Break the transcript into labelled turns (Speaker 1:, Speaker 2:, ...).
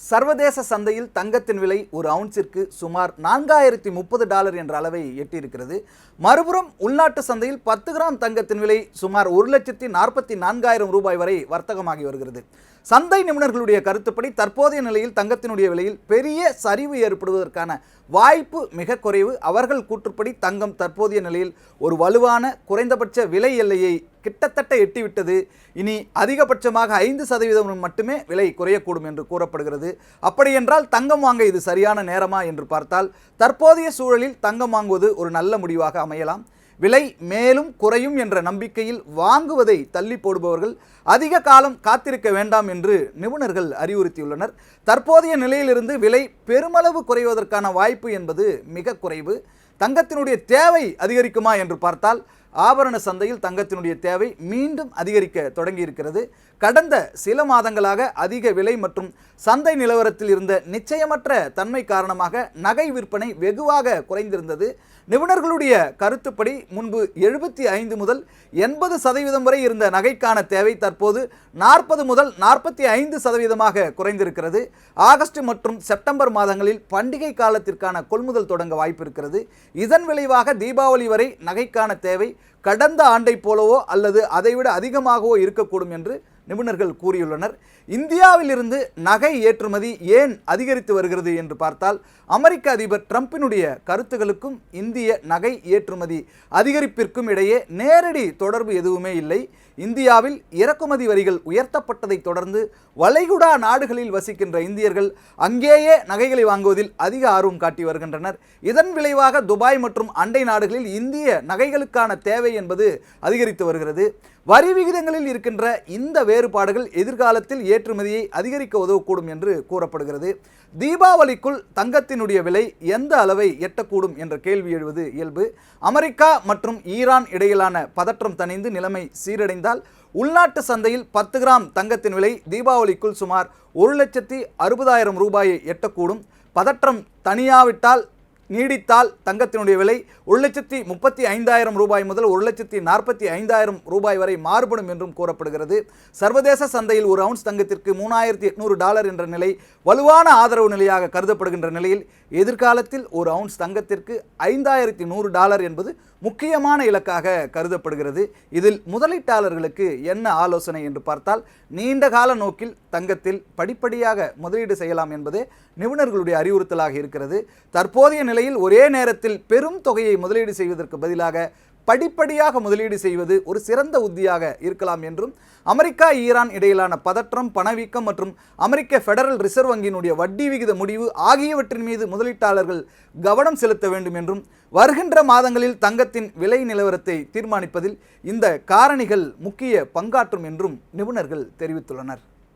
Speaker 1: சர்வதேச சந்தையில் தங்கத்தின் விலை ஒரு அவுன்ஸிற்கு சுமார் $4030 என்ற அளவை எட்டியிருக்கிறது. மறுபுறம் உள்நாட்டு சந்தையில் 10 கிராம் தங்கத்தின் விலை சுமார் $1,44,000 வரை வர்த்தகமாகி வருகிறது. சந்தை நிபுணர்களுடைய கருத்துப்படி தற்போதைய நிலையில் தங்கத்தினுடைய விலையில் பெரிய சரிவு ஏற்படுவதற்கான வாய்ப்பு மிக குறைவு. அவர்கள் கூற்றுப்படி தங்கம் தற்போதைய நிலையில் ஒரு வலுவான குறைந்தபட்ச விலை எல்லையை கிட்டத்தட்ட எட்டிவிட்டது. இனி அதிகபட்சமாக 5% மட்டுமே விலை குறையக்கூடும் என்று கூறப்படுகிறது. அப்படியென்றால் தங்கம் வாங்க இது சரியான நேரமா என்று பார்த்தால் தற்போதைய சூழலில் தங்கம் வாங்குவது ஒரு நல்ல முடிவாக அமையலாம். விலை மேலும் குறையும் என்ற நம்பிக்கையில் வாங்குவதை தள்ளி போடுபவர்கள் அதிக காலம் காத்திருக்க வேண்டாம் என்று நிபுணர்கள் அறிவுறுத்தியுள்ளனர். தற்போதைய நிலையிலிருந்து விலை பெருமளவு குறைவதற்கான வாய்ப்பு என்பது மிக குறைவு. தங்கத்தினுடைய தேவை அதிகரிக்குமா என்று பார்த்தால் ஆபரண சந்தையில் தங்கத்தினுடைய தேவை மீண்டும் அதிகரிக்க தொடங்கியிருக்கிறது. கடந்த சில மாதங்களாக அதிக விலை மற்றும் சந்தை நிலவரத்தில் இருந்த நிச்சயமற்ற தன்மை காரணமாக நகை விற்பனை வெகுவாக குறைந்திருந்தது. நிபுணர்களுடைய கருத்துப்படி முன்பு 75 முதல் 80% வரை இருந்த நகைக்கான தேவை தற்போது 40 முதல் 45% குறைந்திருக்கிறது. ஆகஸ்ட் மற்றும் செப்டம்பர் மாதங்களில் பண்டிகை காலத்திற்கான கொள்முதல் தொடங்க வாய்ப்பு இருக்கிறது. இதன் விளைவாக தீபாவளி வரை நகைக்கான தேவை கடந்த ஆண்டை போலவோ அல்லது அதைவிட அதிகமாகவோ இருக்கக்கூடும் என்று நிபுணர்கள் கூறியுள்ளனர். இந்தியாவிலிருந்து நகை ஏற்றுமதி ஏன் அதிகரித்து வருகிறது என்று பார்த்தால் அமெரிக்க அதிபர் டிரம்பினுடைய கருத்துகளுக்கும் இந்திய நகை ஏற்றுமதி அதிகரிப்பிற்கும் இடையே நேரடி தொடர்பு எதுவுமே இல்லை. இந்தியாவில் இறக்குமதி வரிகள் உயர்த்தப்பட்டதை தொடர்ந்து வளைகுடா நாடுகளில் வசிக்கின்ற இந்தியர்கள் அங்கேயே நகைகளை வாங்குவதில் அதிக ஆர்வம் காட்டி வருகின்றனர். இதன் விளைவாக துபாய் மற்றும் அண்டை நாடுகளில் இந்திய நகைகளுக்கான தேவை என்பது அதிகரித்து வருகிறது. வரி விகிதங்களில் இருக்கின்ற இந்த வேறுபாடுகள் எதிர்காலத்தில் ஏற்றுமதியை அதிகரிக்க உதவக்கூடும் என்று கூறப்படுகிறது. தீபாவளிக்குள் தங்கத்தினுடைய விலை எந்த அளவை எட்டக்கூடும் என்ற கேள்வி எழுவது இயல்பு. அமெரிக்கா மற்றும் ஈரான் இடையிலான பதற்றம் தணிந்து நிலைமை சீரடைந்தால் உள்நாட்டு சந்தையில் 10 கிராம் தங்கத்தின் விலை தீபாவளிக்குள் சுமார் $1,60,000 எட்டக்கூடும். பதற்றம் தனியாவிட்டால் நீடித்தால் தங்கத்தினுடைய விலை $1,35,000 முதல் $1,45,000 வரை மாறுபடும் என்றும் கூறப்படுகிறது. சர்வதேச சந்தையில் ஒரு அவுன்ஸ் தங்கத்திற்கு $3,800 என்ற நிலை வலுவான ஆதரவு நிலையாக கருதப்படுகின்ற நிலையில் எதிர்காலத்தில் ஒரு அவுன்ஸ் தங்கத்திற்கு $5,100 என்பது முக்கியமான இலக்காக கருதப்படுகிறது. இதில் முதலீட்டாளர்களுக்கு என்ன ஆலோசனை என்று பார்த்தால் நீண்ட கால நோக்கில் தங்கத்தில் படிப்படியாக முதலீடு செய்யலாம் என்பதே நிபுணர்களுடைய அறிவுறுத்தலாக இருக்கிறது. தற்போதைய நிலையில் ஒரே நேரத்தில் பெரும் தொகையை முதலீடு செய்வதற்கு பதிலாக படிப்படியாக முதலீடு செய்வது ஒரு சிறந்த உத்தியாக இருக்கலாம் என்றும் அமெரிக்கா ஈரான் இடையிலான பதற்றம், பணவீக்கம் மற்றும் அமெரிக்க ஃபெடரல் ரிசர்வ் வங்கியினுடைய வட்டி விகித முடிவு ஆகியவற்றின் மீது முதலீட்டாளர்கள் கவனம் செலுத்த வேண்டும் என்றும் வருகின்ற மாதங்களில் தங்கத்தின் விலை நிலவரத்தை தீர்மானிப்பதில் இந்த காரணிகள் முக்கிய பங்காற்றும் என்றும் நிபுணர்கள் தெரிவித்துள்ளனர்.